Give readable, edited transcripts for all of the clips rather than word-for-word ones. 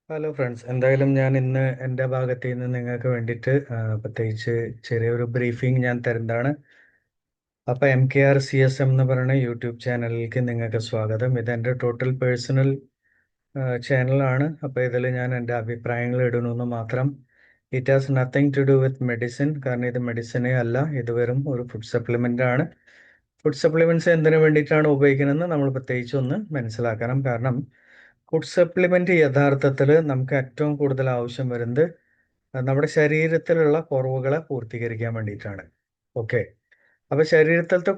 Hello friends, എന്തായാലും ഞാൻ ഇന്ന് എൻ്റെ ഭാഗത്ത് നിന്ന് നിങ്ങൾക്ക് വേണ്ടിയിട്ട് പ്രത്യേകിച്ച് ചെറിയൊരു ബ്രീഫിംഗ് ഞാൻ തരുന്നതാണ്. അപ്പോൾ MKR CSM എന്ന് പറയുന്ന യൂട്യൂബ് ചാനലിലേക്ക് നിങ്ങൾക്ക് സ്വാഗതം. ഇത് എൻ്റെ ടോട്ടൽ പേഴ്സണൽ ചാനലാണ്. അപ്പോൾ ഇതിൽ ഞാൻ എൻ്റെ അഭിപ്രായങ്ങൾ ഇടുന്നു മാത്രം. It has nothing to do with medicine, കാരണം ഇത് മെഡിസിനേ അല്ല, ഇത് വെറും ഒരു ഫുഡ് സപ്ലിമെൻ്റ് ആണ്. ഫുഡ് സപ്ലിമെൻറ്റ്സ് എന്തിനു വേണ്ടിയിട്ടാണ് ഉപയോഗിക്കുന്നതെന്ന് നമ്മൾ പ്രത്യേകിച്ച് ഒന്ന് മനസ്സിലാക്കണം. കാരണം ഫുഡ് സപ്ലിമെന്റ് യഥാർത്ഥത്തിൽ നമുക്ക് ഏറ്റവും കൂടുതൽ ആവശ്യം വരുന്നത് നമ്മുടെ ശരീരത്തിലുള്ള കുറവുകളെ പൂർത്തീകരിക്കാൻ വേണ്ടിയിട്ടാണ്. ഓക്കെ, അപ്പൊ ശരീരത്തിലത്തെ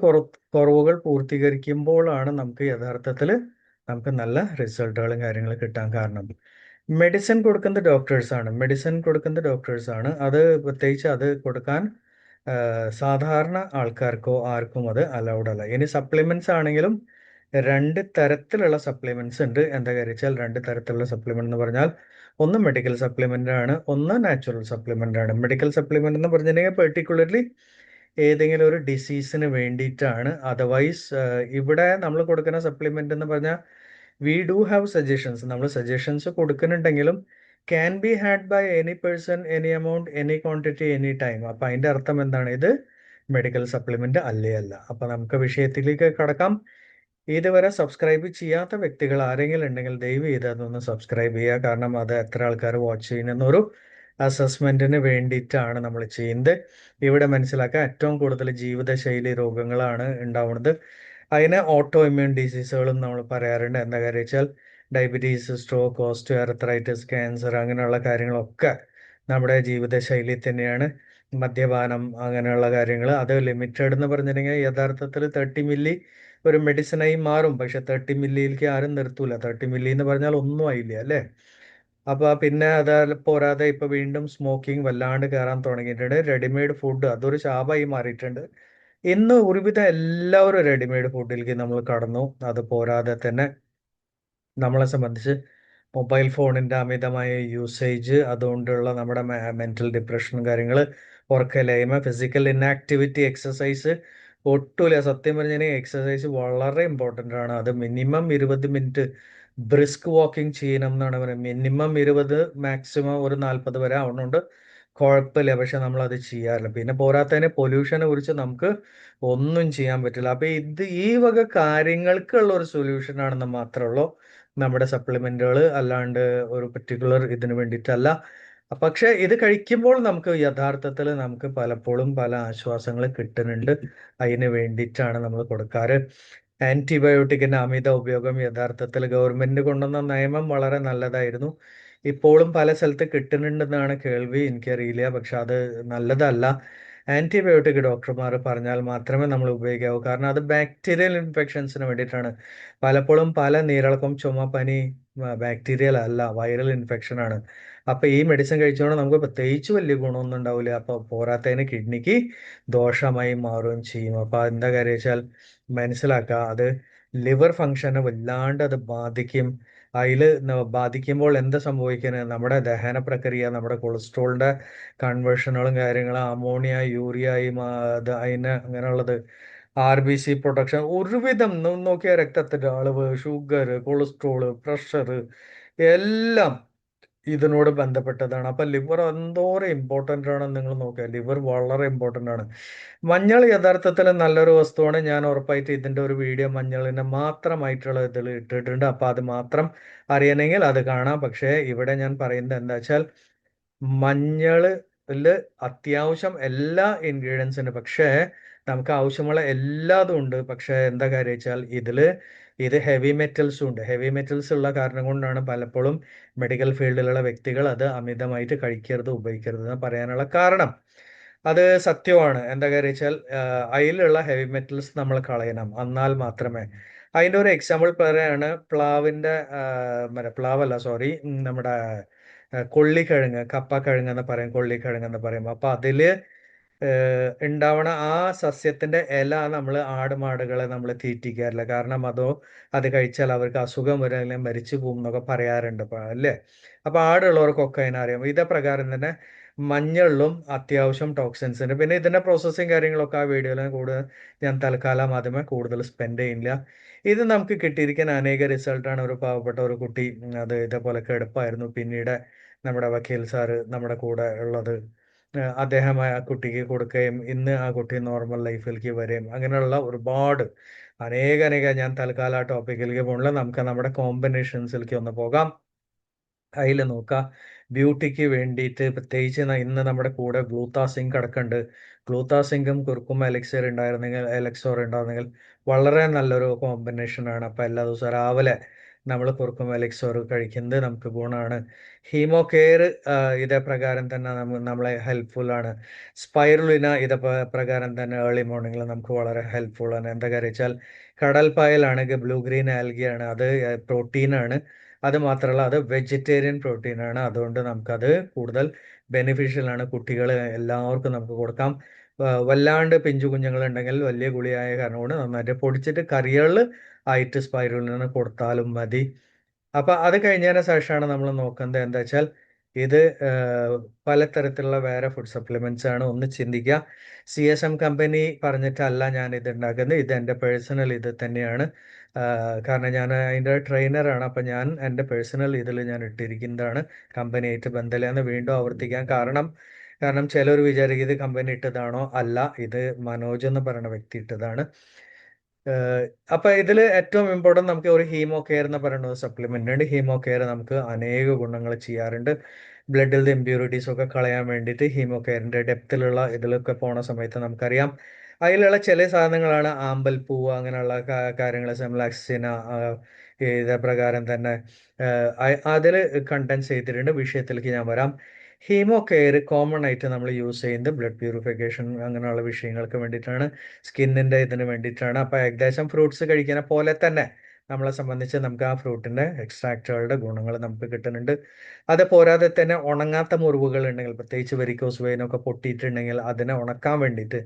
കുറവുകൾ പൂർത്തീകരിക്കുമ്പോഴാണ് നമുക്ക് യഥാർത്ഥത്തിൽ നമുക്ക് നല്ല റിസൾട്ടുകളും കാര്യങ്ങളും കിട്ടാൻ കാരണം. മെഡിസിൻ കൊടുക്കുന്ന ഡോക്ടേഴ്സ് ആണ്. അത് പ്രത്യേകിച്ച് അത് കൊടുക്കാൻ സാധാരണ ആൾക്കാർക്കോ ആർക്കും അത് അലൗഡ് അല്ല. ഇനി സപ്ലിമെന്റ്സ് ആണെങ്കിലും രണ്ട് തരത്തിലുള്ള സപ്ലിമെന്റ്സ് ഉണ്ട്. എന്താ കാര്യം വെച്ചാൽ രണ്ട് തരത്തിലുള്ള സപ്ലിമെന്റ് എന്ന് പറഞ്ഞാൽ ഒന്ന് മെഡിക്കൽ സപ്ലിമെന്റ് ആണ്, ഒന്ന് നാച്ചുറൽ സപ്ലിമെന്റ് ആണ്. മെഡിക്കൽ സപ്ലിമെന്റ് എന്ന് പറഞ്ഞിട്ടുണ്ടെങ്കിൽ പെർട്ടിക്കുലർലി ഏതെങ്കിലും ഒരു ഡിസീസിന് വേണ്ടിയിട്ടാണ്. അതർവൈസ് ഇവിടെ നമ്മൾ കൊടുക്കുന്ന സപ്ലിമെന്റ് എന്ന് പറഞ്ഞാൽ വി ഡു ഹാവ് സജഷൻസ്. നമ്മൾ സജഷൻസ് കൊടുക്കുന്നുണ്ടെങ്കിലും can be had by any person, any amount, any quantity, any time. അപ്പൊ അതിന്റെ അർത്ഥം എന്താണ്? ഇത് മെഡിക്കൽ സപ്ലിമെന്റ് അല്ലേ അല്ല. അപ്പൊ നമുക്ക് വിഷയത്തിലേക്ക് കടക്കാം. ഇതുവരെ സബ്സ്ക്രൈബ് ചെയ്യാത്ത വ്യക്തികൾ ആരെങ്കിലും ഉണ്ടെങ്കിൽ ദയവ് ചെയ്ത് അതൊന്ന് സബ്സ്ക്രൈബ് ചെയ്യുക. കാരണം അത് എത്ര ആൾക്കാർ വാച്ച് ചെയ്യുന്നൊരു അസസ്മെന്റിന് വേണ്ടിയിട്ടാണ് നമ്മൾ ചെയ്യുന്നത്. ഇവിടെ മനസ്സിലാക്കുക, ഏറ്റവും കൂടുതൽ ജീവിതശൈലി രോഗങ്ങളാണ് ഉണ്ടാവുന്നത്. അതിന് ഓട്ടോ ഇമ്മ്യൂൺ ഡിസീസുകളും നമ്മൾ പറയാറുണ്ട്. എന്താ കാര്യം വെച്ചാൽ ഡയബറ്റീസ്, സ്ട്രോക്ക്, ഓസ്റ്റിയോആർത്രൈറ്റിസ്, ക്യാൻസർ, അങ്ങനെയുള്ള കാര്യങ്ങളൊക്കെ നമ്മുടെ ജീവിതശൈലി തന്നെയാണ്. മദ്യപാനം, അങ്ങനെയുള്ള കാര്യങ്ങൾ അത് ലിമിറ്റഡ് എന്ന് പറഞ്ഞിട്ടുണ്ടെങ്കിൽ യഥാർത്ഥത്തിൽ 30 മില്ലി ഒരു മെഡിസിനായി മാറും. പക്ഷെ 30 മില്ലിയിലേക്ക് ആരും നിർത്തൂല. 30 മില്ലി എന്ന് പറഞ്ഞാൽ ഒന്നും ആയില്ല അല്ലേ. അപ്പൊ പിന്നെ അത് പോരാതെ ഇപ്പൊ വീണ്ടും സ്മോക്കിംഗ് വല്ലാണ്ട് കയറാൻ തുടങ്ങിയിട്ടുണ്ട്. റെഡിമെയ്ഡ് ഫുഡ് അതൊരു ശാപമായി മാറിയിട്ടുണ്ട്. ഇന്ന് ഒരുവിധം എല്ലാവരും റെഡിമെയ്ഡ് ഫുഡിലേക്ക് നമ്മൾ കടന്നു. അത് പോരാതെ തന്നെ നമ്മളെ സംബന്ധിച്ച് മൊബൈൽ ഫോണിന്റെ അമിതമായ യൂസേജ്, അതുകൊണ്ടുള്ള നമ്മുടെ മെന്റൽ ഡിപ്രഷൻ കാര്യങ്ങൾ, ഉറക്കമില്ലായ്മ, ഫിസിക്കൽ ഇൻആക്ടിവിറ്റി, എക്സസൈസ് ഒട്ടുമില്ല. സത്യം പറഞ്ഞാൽ എക്സസൈസ് വളരെ ഇമ്പോർട്ടൻ്റ് ആണ്. അത് മിനിമം 20 മിനിറ്റ് ബ്രിസ്ക് വാക്കിംഗ് ചെയ്യണം എന്നാണ് പറയുന്നത്. മിനിമം 20, മാക്സിമം ഒരു 40 വരെ ആവുന്നുണ്ട്. കുഴപ്പമില്ല, പക്ഷെ നമ്മൾ അത് ചെയ്യാറില്ല. പിന്നെ പോരാത്തതിന് പൊല്യൂഷനെ കുറിച്ച് നമുക്ക് ഒന്നും ചെയ്യാൻ പറ്റില്ല. അപ്പൊ ഈ വക കാര്യങ്ങൾക്കുള്ള ഒരു സൊല്യൂഷൻ ആണെന്ന് മാത്രമേ ഉള്ളൂ നമ്മുടെ സപ്ലിമെന്റുകൾ, അല്ലാണ്ട് ഒരു പർട്ടിക്കുലർ ഇതിന് വേണ്ടിയിട്ടല്ല. പക്ഷെ ഇത് കഴിക്കുമ്പോൾ നമുക്ക് യഥാർത്ഥത്തിൽ നമുക്ക് പലപ്പോഴും പല ആശ്വാസങ്ങൾ കിട്ടുന്നുണ്ട്. അതിന് വേണ്ടിയിട്ടാണ് നമ്മൾ കൊടുക്കാറ്. ആന്റിബയോട്ടിക്കിന്റെ അമിത ഉപയോഗം യഥാർത്ഥത്തിൽ ഗവൺമെന്റ് കൊണ്ടുവന്ന നിയമം വളരെ നല്ലതായിരുന്നു. ഇപ്പോഴും പല സ്ഥലത്ത് കിട്ടുന്നുണ്ടെന്നാണ് കേൾവി, എനിക്കറിയില്ല. പക്ഷെ അത് നല്ലതല്ല. ആന്റിബയോട്ടിക് ഡോക്ടർമാർ പറഞ്ഞാൽ മാത്രമേ നമ്മൾ ഉപയോഗിക്കാവൂ. കാരണം അത് ബാക്ടീരിയൽ ഇൻഫെക്ഷൻസിന് വേണ്ടിയിട്ടാണ്. പലപ്പോഴും പല നീരിളക്കം, ചുമ, പനി ബാക്ടീരിയൽ അല്ല, വൈറൽ ഇൻഫെക്ഷൻ ആണ്. അപ്പൊ ഈ മെഡിസിൻ കഴിച്ചുകൊണ്ട് നമുക്ക് പ്രത്യേകിച്ച് വലിയ ഗുണമൊന്നും ഉണ്ടാവില്ല. അപ്പൊ പോരാത്തതിന് കിഡ്നിക്ക് ദോഷമായി മാറുകയും ചെയ്യും. അപ്പൊ എന്താ കാര്യം വെച്ചാൽ മനസ്സിലാക്കുക, അത് ലിവർ ഫങ്ഷനെ വല്ലാണ്ട് അത് ബാധിക്കും. അതിൽ ബാധിക്കുമ്പോൾ എന്താ സംഭവിക്കുന്നത്? നമ്മുടെ ദഹന പ്രക്രിയ, നമ്മുടെ കൊളസ്ട്രോളിന്റെ കൺവേർഷനുകളും കാര്യങ്ങളും, അമോണിയ, യൂറിയ, അതിന് അങ്ങനെയുള്ളത്, RBC പ്രൊഡക്ഷൻ, ഒരുവിധം നോക്കിയ രക്തത്തിന്റെ അളവ്, ഷുഗർ, കൊളസ്ട്രോള്, പ്രഷർ എല്ലാം ഇതിനോട് ബന്ധപ്പെട്ടതാണ്. അപ്പൊ ലിവർ എന്തോരം ഇമ്പോർട്ടൻ്റ് ആണെന്ന് നിങ്ങൾ നോക്കുക. ലിവർ വളരെ ഇമ്പോർട്ടൻ്റ് ആണ്. മഞ്ഞൾ യഥാർത്ഥത്തിൽ നല്ലൊരു വസ്തുവാണ്. ഞാൻ ഉറപ്പായിട്ട് ഇതിന്റെ ഒരു വീഡിയോ മഞ്ഞളിനെ മാത്രമായിട്ടുള്ള ഇതിൽ ഇട്ടിട്ടുണ്ട്. അപ്പൊ അത് മാത്രം അറിയണമെങ്കിൽ അത് കാണാം. പക്ഷേ ഇവിടെ ഞാൻ പറയുന്നത് എന്താ വെച്ചാൽ മഞ്ഞളില് അത്യാവശ്യം എല്ലാ ഇൻഗ്രീഡിയൻസ് ഉണ്ട്. പക്ഷേ നമുക്ക് ആവശ്യമുള്ള എല്ലാതും ഉണ്ട്. പക്ഷെ എന്താ കാര്യം വെച്ചാൽ ഇത് ഹെവി മെറ്റൽസും ഉണ്ട്. ഹെവി മെറ്റൽസ് ഉള്ള കാരണം കൊണ്ടാണ് പലപ്പോഴും മെഡിക്കൽ ഫീൽഡിലുള്ള വ്യക്തികൾ അത് അമിതമായിട്ട് കഴിക്കരുത്, ഉപയോഗിക്കരുത് എന്ന് പറയാനുള്ള കാരണം. അത് സത്യമാണ്. എന്താ കാര്യം വെച്ചാൽ അതിലുള്ള ഹെവി മെറ്റൽസ് നമ്മൾ കളയണം, എന്നാൽ മാത്രമേ. അതിന്റെ ഒരു എക്സാമ്പിൾ പറയാണ്, പ്ലാവിന്റെ പ്ലാവല്ല, സോറി, നമ്മുടെ കൊള്ളിക്കിഴങ്ങ്, കപ്പക്കിഴങ്ങ് എന്ന് പറയും, കൊള്ളിക്കിഴങ്ങ് എന്ന് പറയും. അപ്പൊ അതില് ഉണ്ടാവണ ആ സസ്യത്തിന്റെ ഇല നമ്മൾ ആടുമാടുകളെ നമ്മൾ തീറ്റിക്കാറില്ല. കാരണം അത് കഴിച്ചാൽ അവർക്ക് അസുഖം വരും, അല്ലെങ്കിൽ മരിച്ചു പോകും എന്നൊക്കെ പറയാറുണ്ട്. അല്ലേ? അപ്പൊ ആടുള്ളവർക്കൊക്കെ അതിനറിയാം. ഇതേ പ്രകാരം തന്നെ മഞ്ഞളിലും അത്യാവശ്യം ടോക്സിൻസ് ഉണ്ട്. പിന്നെ ഇതിന്റെ പ്രോസസ്സിങ് കാര്യങ്ങളൊക്കെ ആ വീഡിയോയിൽ കൂടുതൽ ഞാൻ തൽക്കാലം ആദ്യമേ കൂടുതൽ സ്പെൻഡ് ചെയ്യുന്നില്ല. ഇത് നമുക്ക് കിട്ടിയിരിക്കുന്ന അനേക റിസൾട്ടാണ്. ഒരു പാവപ്പെട്ട ഒരു കുട്ടി അത് ഇതേപോലെ കിടപ്പായിരുന്നു. പിന്നീട് നമ്മുടെ വക്കീൽ സാറ് നമ്മുടെ കൂടെ ഉള്ളത് അദ്ദേഹം ആ കുട്ടിക്ക് കൊടുക്കുകയും ഇന്ന് ആ കുട്ടി നോർമൽ ലൈഫിലേക്ക് വരികയും അങ്ങനെയുള്ള ഒരുപാട് അനേക ഞാൻ തൽക്കാലം ആ ടോപ്പിക്കിലേക്ക് പോകണില്ല. നമുക്ക് നമ്മുടെ കോമ്പിനേഷൻസിലേക്ക് ഒന്ന് പോകാം. അതിൽ നോക്കുക, ബ്യൂട്ടിക്ക് വേണ്ടിയിട്ട് പ്രത്യേകിച്ച് ഇന്ന് നമ്മുടെ കൂടെ ഗ്ലൂത്താസിങ് കിടക്കുന്നുണ്ട്. ഗ്ലൂത്താസിങ്കും കുർക്കും എലക്സോർ ഉണ്ടായിരുന്നെങ്കിൽ വളരെ നല്ലൊരു കോമ്പിനേഷനാണ്. അപ്പം എല്ലാ ദിവസവും രാവിലെ നമ്മൾ കുർക്കും എലക്സോർ കഴിക്കുന്നത് നമുക്ക് ഗുണമാണ്. ഹീമോ കെയർ ഇതേ പ്രകാരം തന്നെ നമ്മളെ ഹെൽപ്ഫുൾ ആണ്. സ്പൈറുലിന ഇതേ പ്രകാരം തന്നെ ഏർലി മോർണിംഗിൽ നമുക്ക് വളരെ ഹെൽപ്ഫുൾ ആണ്. എന്താ കാര്യം വെച്ചാൽ കടൽ പായലാണെങ്കിൽ ബ്ലൂ ഗ്രീൻ ആൽഗിയാണ്, അത് പ്രോട്ടീനാണ്. അത് മാത്രമല്ല അത് വെജിറ്റേറിയൻ പ്രോട്ടീൻ ആണ്. അതുകൊണ്ട് നമുക്കത് കൂടുതൽ ബെനിഫിഷ്യൽ ആണ്. കുട്ടികൾ എല്ലാവർക്കും നമുക്ക് കൊടുക്കാം. വല്ലാണ്ട് പിഞ്ചു കുഞ്ഞുങ്ങളുണ്ടെങ്കിൽ വലിയ ഗുളിയായ കാരണം കൊണ്ട് നന്നായിട്ട് പൊടിച്ചിട്ട് കറികളിൽ ആയിട്ട് സ്പൈറുലിന് കൊടുത്താലും മതി. അപ്പൊ അത് കഴിഞ്ഞതിന് ശേഷമാണ് നമ്മൾ നോക്കുന്നത് എന്താ വെച്ചാൽ ഇത് പലതരത്തിലുള്ള വേറെ ഫുഡ് സപ്ലിമെന്റ്സ് ആണ്. ഒന്ന് ചിന്തിക്കുക, CSM കമ്പനി പറഞ്ഞിട്ടല്ല ഞാൻ ഇത് ഉണ്ടാക്കുന്നത്. ഇത് എൻ്റെ പേഴ്സണൽ ഇത് തന്നെയാണ്. കാരണം ഞാൻ അതിൻ്റെ ട്രെയിനറാണ്. അപ്പം ഞാൻ എൻ്റെ പേഴ്സണൽ ഇതിൽ ഞാൻ ഇട്ടിരിക്കുന്നതാണ്. കമ്പനിയായിട്ട് ബന്ധമില്ലാന്ന് വീണ്ടും ആവർത്തിക്കാൻ കാരണം ചിലർ വിചാരിക്കും ഇത് കമ്പനി ഇട്ടതാണോ, അല്ല, ഇത് മനോജ് എന്ന് പറയുന്ന വ്യക്തി ഇട്ടതാണ്. അപ്പൊ ഇതിൽ ഏറ്റവും ഇമ്പോർട്ടൻറ്റ് നമുക്ക് ഒരു ഹീമോ കെയർ എന്ന് പറയുന്ന ഒരു സപ്ലിമെന്റ് ഉണ്ട്. ഹീമോ കെയർ നമുക്ക് അനേക ഗുണങ്ങൾ ചെയ്യാറുണ്ട്. ബ്ലഡിൽ ഇമ്പ്യൂരിറ്റീസ് ഒക്കെ കളയാൻ വേണ്ടിയിട്ട് ഹീമോ കെയറിന്റെ ഡെപ്തിലുള്ള ഇതിലൊക്കെ പോണ സമയത്ത് നമുക്കറിയാം അതിലുള്ള ചില സാധനങ്ങളാണ് ആമ്പൽപ്പൂവ് അങ്ങനെയുള്ള കാര്യങ്ങൾ, സെംലാക്സിന ഇതേ പ്രകാരം തന്നെ അതിൽ കണ്ടൻസ് ചെയ്തിട്ടുണ്ട്. വിഷയത്തിലേക്ക് ഞാൻ വരാം. ഹീമോ കെയർ കോമൺ ആയിട്ട് നമ്മൾ യൂസ് ചെയ്യുന്നത് ബ്ലഡ് പ്യൂരിഫിക്കേഷൻ അങ്ങനെയുള്ള വിഷയങ്ങൾക്ക് വേണ്ടിയിട്ടാണ്, സ്കിന്നിൻ്റെ ഇതിന് വേണ്ടിയിട്ടാണ്. അപ്പോൾ ഏകദേശം ഫ്രൂട്ട്സ് കഴിക്കുന്ന പോലെ തന്നെ നമ്മളെ സംബന്ധിച്ച് നമുക്ക് ആ ഫ്രൂട്ടിൻ്റെ എക്സ്ട്രാക്റ്റുകളുടെ ഗുണങ്ങൾ നമുക്ക് കിട്ടുന്നുണ്ട്. അത് പോരാതെ തന്നെ ഉണങ്ങാത്ത മുറിവുകൾ ഉണ്ടെങ്കിൽ, പ്രത്യേകിച്ച് വെരിക്കോസ് വെയിനൊക്കെ പൊട്ടിയിട്ടുണ്ടെങ്കിൽ അതിനെ ഉണക്കാൻ വേണ്ടിയിട്ട്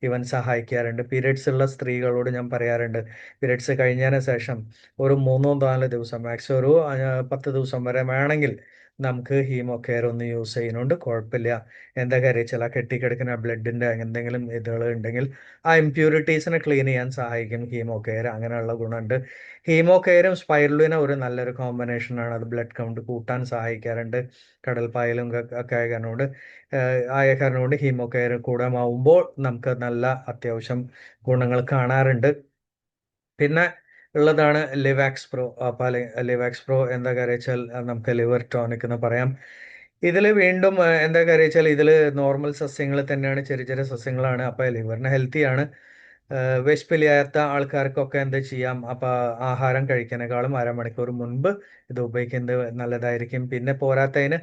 ഇവൻ സഹായിക്കാറുണ്ട്. പീരിയഡ്സ് ഉള്ള സ്ത്രീകളോട് ഞാൻ പറയാറുണ്ട്, പീരിയഡ്സ് കഴിഞ്ഞതിന് ശേഷം ഒരു 3-4 ദിവസം, മാക്സിമം ഒരു 10 ദിവസം വരെ വേണമെങ്കിൽ നമുക്ക് ഹീമോ കെയർ ഒന്ന് യൂസ് ചെയ്യുന്നുണ്ട്, കുഴപ്പമില്ല. എന്താ കാര്യം വെച്ചാൽ ആ കെട്ടിക്കിടക്കുന്ന ബ്ലഡിൻ്റെ എന്തെങ്കിലും ഇതുകൾ ഉണ്ടെങ്കിൽ ആ ഇമ്പ്യൂരിറ്റീസിനെ ക്ലീൻ ചെയ്യാൻ സഹായിക്കും ഹീമോ കെയർ. അങ്ങനെയുള്ള ഗുണമുണ്ട്. ഹീമോ കെയറും സ്പൈറുലിനും ഒരു നല്ലൊരു കോമ്പിനേഷനാണ്. അത് ബ്ലഡ് കൗണ്ട് കൂട്ടാൻ സഹായിക്കാറുണ്ട്. കടൽപ്പായലും ഒക്കെ ആയ കാരണം കൊണ്ട് ഹീമോ കെയർ കൂടെ ആവുമ്പോൾ നമുക്ക് നല്ല അത്യാവശ്യം ഗുണങ്ങൾ കാണാറുണ്ട്. പിന്നെ ഉള്ളതാണ് ലിവാക്സ് പ്രോ. അപ്പോൾ ലിവാക്സ് പ്രോ എന്താ കാര്യം വെച്ചാൽ നമുക്ക് ലിവർ ടോണിക് എന്ന് പറയാം. ഇതിൽ വീണ്ടും എന്താ കാര്യം വെച്ചാൽ ഇതിൽ നോർമൽ സസ്യങ്ങൾ തന്നെയാണ്, ചെറിയ ചെറിയ സസ്യങ്ങളാണ്. അപ്പോൾ ലിവറിന് ഹെൽത്തിയാണ്. വിശപ്പില്ലാത്ത ആൾക്കാർക്കൊക്കെ എന്ത് ചെയ്യാം, അപ്പോൾ ആഹാരം കഴിക്കുന്നതിനേക്കാളും അരമണിക്കൂർ മുൻപ് ഇത് ഉപയോഗിക്കുന്നത് നല്ലതായിരിക്കും. പിന്നെ പോരാത്തതിന്